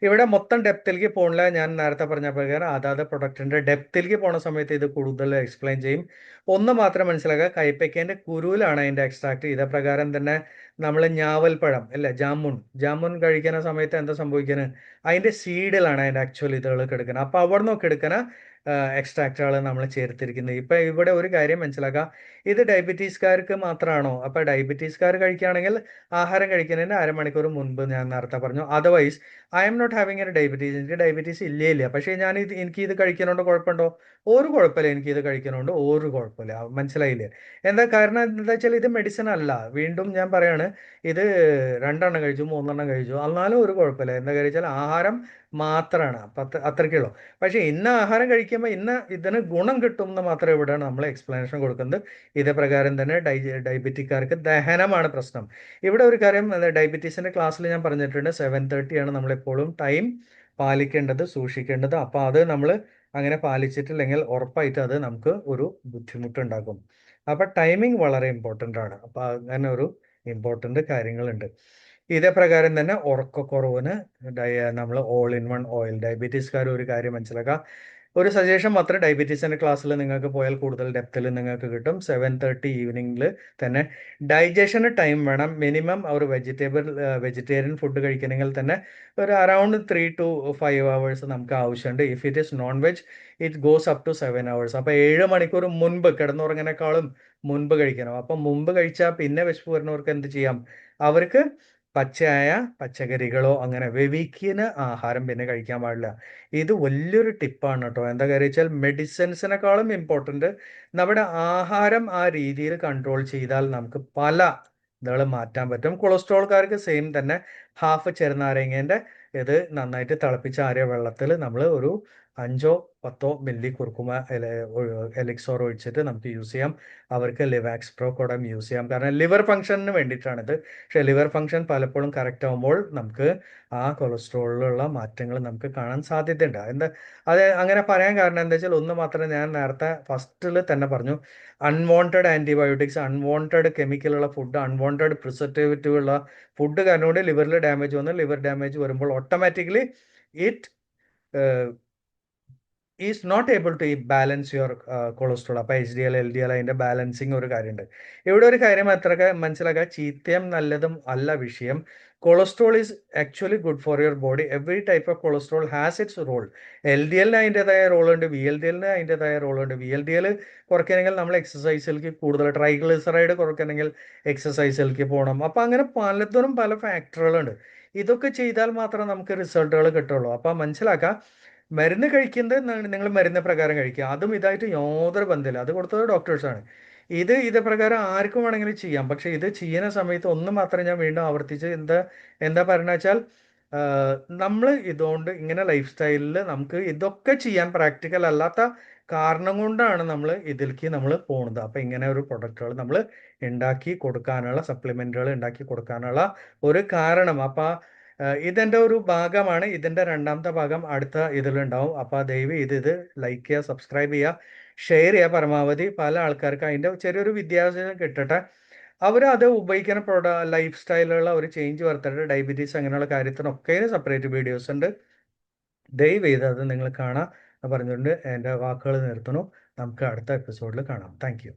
ഇവിടെ മൊത്തം ഡെപ്തിലേക്ക് പോകണില്ല. ഞാൻ നേരത്തെ പറഞ്ഞ പ്രകാരം അതാത് പ്രൊഡക്റ്റിൻ്റെ ഡെപ്തിലേക്ക് പോണ സമയത്ത് ഇത് കൂടുതൽ എക്സ്പ്ലെയിൻ ചെയ്യും. ഒന്ന് മാത്രം മനസ്സിലാക്കുക, കൈപ്പയ്ക്കേൻ്റെ കുരുവിലാണ് അതിൻ്റെ എക്സ്ട്രാക്ട്. ഇതേ പ്രകാരം തന്നെ നമ്മൾ ഞാവൽപ്പഴം അല്ലേ, ജാമുൻ കഴിക്കുന്ന സമയത്ത് എന്താ സംഭവിക്കുന്നത്? അതിൻ്റെ സീഡിലാണ് അതിൻ്റെ ആക്ച്വൽ ഇതുകളൊക്കെ എടുക്കുന്നത്. അപ്പോൾ അവിടെ നിന്നൊക്കെ എടുക്കുന്ന എക്സ്ട്രാക്റ്റുകൾ നമ്മൾ ചേർത്തിരിക്കുന്നത്. ഇപ്പം ഇവിടെ ഒരു കാര്യം മനസ്സിലാക്കുക, ഇത് ഡയബറ്റീസുകാർക്ക് മാത്രമാണോ? അപ്പോൾ ഡയബറ്റീസുകാർ കഴിക്കുകയാണെങ്കിൽ ആഹാരം കഴിക്കുന്നതിന് അരമണിക്കൂർ മുൻപ് ഞാൻ നേരത്തെ പറഞ്ഞു. Otherwise I'm not having a diabetes, എനിക്ക് ഡയബറ്റീസ് ഇല്ല. പക്ഷേ എനിക്കിത് കഴിക്കുന്നതുകൊണ്ട് കുഴപ്പമുണ്ടോ? ഒരു കുഴപ്പമില്ല. എനിക്കിത് കഴിക്കുന്നതുകൊണ്ട് ഒരു കുഴപ്പമില്ല. മനസ്സിലായില്ലേ? എന്താ കാരണം? എന്താ വെച്ചാൽ ഇത് മെഡിസിൻ അല്ല. വീണ്ടും ഞാൻ പറയാണ്, ഇത് 2 എണ്ണം കഴിച്ചു 3 എണ്ണം കഴിച്ചു എന്നാലും ഒരു കുഴപ്പമില്ല. എന്താ കാര്യം വെച്ചാൽ ആഹാരം മാത്രമാണ്. അപ്പം അത്രയ്ക്കുള്ളൂ. പക്ഷേ ഇന്ന ആഹാരം കഴിക്കുമ്പോൾ ഇതിന് ഗുണം കിട്ടും എന്ന് മാത്രമേ ഇവിടെയാണ് നമ്മൾ എക്സ്പ്ലനേഷൻ കൊടുക്കുന്നത്. ഇതേ പ്രകാരം തന്നെ ഡയബറ്റിക്കാർക്ക് ദഹനമാണ് പ്രശ്നം. ഇവിടെ ഒരു കാര്യം, ഡയബറ്റീസിൻ്റെ ക്ലാസ്സിൽ ഞാൻ പറഞ്ഞിട്ടുണ്ട്, 7:30 ആണ് നമ്മളെപ്പോഴും ടൈം പാലിക്കേണ്ടത്, സൂക്ഷിക്കേണ്ടത്. അപ്പോൾ അത് നമ്മൾ അങ്ങനെ പാലിച്ചിട്ടില്ലെങ്കിൽ ഉറപ്പായിട്ട് അത് നമുക്ക് ഒരു ബുദ്ധിമുട്ടുണ്ടാക്കും. അപ്പോൾ ടൈമിംഗ് വളരെ ഇമ്പോർട്ടൻ്റ് ആണ്. അപ്പോൾ അങ്ങനെ ഒരു ഇമ്പോർട്ടൻ്റ് കാര്യങ്ങളുണ്ട്. ഇതേ പ്രകാരം തന്നെ ഉറക്കക്കുറവിന് നമ്മൾ ഓൾ ഇൻ വൺ ഓയിൽ, ഡയബറ്റീസുകാർ ഒരു കാര്യം മനസ്സിലാക്കുക. ഒരു സജഷൻ മാത്രം, ഡയബറ്റീസിൻ്റെ ക്ലാസ്സിൽ നിങ്ങൾക്ക് പോയാൽ കൂടുതൽ ഡെപ്തിൽ നിങ്ങൾക്ക് കിട്ടും. 7:30 ഈവനിങ്ങിൽ തന്നെ ഡൈജഷന് ടൈം വേണം. മിനിമം ഒരു വെജിറ്റേറിയൻ ഫുഡ് കഴിക്കണമെങ്കിൽ തന്നെ ഒരു അറൗണ്ട് 3 to 5 hours നമുക്ക് ആവശ്യമുണ്ട്. If it is non veg it goes up to 7 hours. അപ്പോൾ 7 മണിക്കൂർ മുൻപ്, കിടന്നുറങ്ങുന്നേക്കാളും മുൻപ് കഴിക്കണം. അപ്പം മുമ്പ് കഴിച്ചാൽ പിന്നെ വിശപ്പ് വരുന്നവർക്ക് എന്ത് ചെയ്യാം? അവർക്ക് പച്ചയായ പച്ചക്കറികളോ അങ്ങനെ വേവിക്കുന്ന ആഹാരം പിന്നെ കഴിക്കാൻ പാടില്ല. ഇത് വലിയൊരു ടിപ്പാണ് കേട്ടോ. എന്താ കാര്യം വെച്ചാൽ മെഡിസിൻസിനെക്കാളും ഇമ്പോർട്ടൻ്റ് നമ്മുടെ ആഹാരം ആ രീതിയിൽ കൺട്രോൾ ചെയ്താൽ നമുക്ക് പല ഇതുകൾ മാറ്റാൻ പറ്റും. കൊളസ്ട്രോൾക്കാർക്ക് സെയിം തന്നെ, ഹാഫ് ചെറുനാരങ്ങേൻ്റെ ഇത് നന്നായിട്ട് തിളപ്പിച്ചാറിയ വെള്ളത്തിൽ നമ്മൾ ഒരു 5-10 മില്ലി കുർക്കുമ എലിക്സോർ ഒഴിച്ചിട്ട് നമുക്ക് യൂസ് ചെയ്യാം. അവർക്ക് ലിവാക്സ് കൂടെ യൂസ് ചെയ്യാം. കാരണം ലിവർ ഫംഗ്ഷന് വേണ്ടിയിട്ടാണിത്. പക്ഷേ ലിവർ ഫംഗ്ഷൻ പലപ്പോഴും കറക്റ്റ് ആകുമ്പോൾ നമുക്ക് ആ കൊളസ്ട്രോളിലുള്ള മാറ്റങ്ങൾ നമുക്ക് കാണാൻ സാധ്യതയുണ്ട്. അത് അങ്ങനെ പറയാൻ കാരണം എന്താ വെച്ചാൽ, ഒന്ന് മാത്രമേ ഞാൻ നേരത്തെ ഫസ്റ്റിൽ തന്നെ പറഞ്ഞു, അൺവാണ്ടഡ് ആൻറ്റിബയോട്ടിക്സ്, അൺവാണ്ടഡ് കെമിക്കലുള്ള ഫുഡ്, അൺവാണ്ടഡ് പ്രിസർവേറ്റീവ് ഉള്ള ഫുഡ് കാരണം കൊണ്ട് ലിവറിൽ ഡാമേജ് വന്നു. ലിവർ ഡാമേജ് വരുമ്പോൾ automatically it is not able to balance your cholesterol. അപ്പോൾ HDL LDL അതിൻ്റെ ബാലൻസിങ് ഒരു കാര്യമുണ്ട്. ഇവിടെ ഒരു കാര്യം അത്രയൊക്കെ മനസ്സിലാക്കുക, ചീത്തയും നല്ലതും അല്ല വിഷയം. Cholesterol is actually good for your body. Every type of cholesterol has its role. LDL അതിൻ്റെതായ റോളുണ്ട്, VLDL അതിൻ്റെതായ റോളുണ്ട്. VLDL കുറയ്ക്കണമെങ്കിൽ നമ്മൾ എക്സസൈസിലേക്ക് കൂടുതൽ, ട്രൈഗ്ലിസറൈഡ് കുറയ്ക്കണമെങ്കിൽ എക്സസൈസിലേക്ക് പോകണം. അപ്പോൾ അങ്ങനെ പലതരം പല ഫാക്ടറുകളുണ്ട്. ഇതൊക്കെ ചെയ്താൽ മാത്രമേ നമുക്ക് റിസൾട്ടുകൾ കിട്ടുള്ളൂ. അപ്പോൾ മനസ്സിലാക്കുക, മരുന്ന് കഴിക്കുന്നത് നിങ്ങൾ മരുന്ന് പ്രകാരം കഴിക്കുക. അതും ഇതായിട്ട് യാതൊരു ബന്ധമില്ല. അത് കൊടുത്തത് ഡോക്ടേഴ്സാണ്. ഇത് പ്രകാരം ആർക്കും വേണമെങ്കിലും ചെയ്യാം. പക്ഷേ ഇത് ചെയ്യുന്ന സമയത്ത് ഒന്ന് മാത്രം ഞാൻ വീണ്ടും ആവർത്തിച്ച് എന്താ പറയുക വെച്ചാൽ, നമ്മൾ ഇതുകൊണ്ട് ഇങ്ങനെ ലൈഫ് സ്റ്റൈലിൽ നമുക്ക് ഇതൊക്കെ ചെയ്യാൻ പ്രാക്ടിക്കൽ അല്ലാത്ത കാരണം കൊണ്ടാണ് നമ്മൾ ഇതിലേക്ക് നമ്മൾ പോകുന്നത്. അപ്പോൾ ഇങ്ങനെ ഒരു പ്രൊഡക്റ്റുകൾ നമ്മൾ ഉണ്ടാക്കി കൊടുക്കാനുള്ള, സപ്ലിമെൻറ്റുകൾ ഉണ്ടാക്കി കൊടുക്കാനുള്ള ഒരു കാരണം. അപ്പോൾ ഇതെൻ്റെ ഒരു ഭാഗമാണ്. ഇതിൻ്റെ രണ്ടാമത്തെ ഭാഗം അടുത്ത ഇതിലുണ്ടാവും. അപ്പോൾ ദയവ് ഇത് ലൈക്ക് ചെയ്യുക, സബ്സ്ക്രൈബ് ചെയ്യുക, ഷെയർ ചെയ്യുക പരമാവധി. പല ആൾക്കാർക്ക് അതിൻ്റെ ചെറിയൊരു വിദ്യാഭ്യാസം കിട്ടട്ടെ. അവർ അത് ഉപയോഗിക്കുന്ന ലൈഫ് സ്റ്റൈലുള്ള ഒരു ചേഞ്ച് വരുത്തട്ടെ. ഡയബറ്റീസ് അങ്ങനെയുള്ള കാര്യത്തിനൊക്കെ സെപ്പറേറ്റ് വീഡിയോസ് ഉണ്ട്. ദയവ് ചെയ്ത് അത് നിങ്ങൾ കാണാൻ പറഞ്ഞുകൊണ്ട് എൻ്റെ വാക്കുകൾ നിർത്തുന്നു. നമുക്ക് അടുത്ത എപ്പിസോഡിൽ കാണാം. Thank you.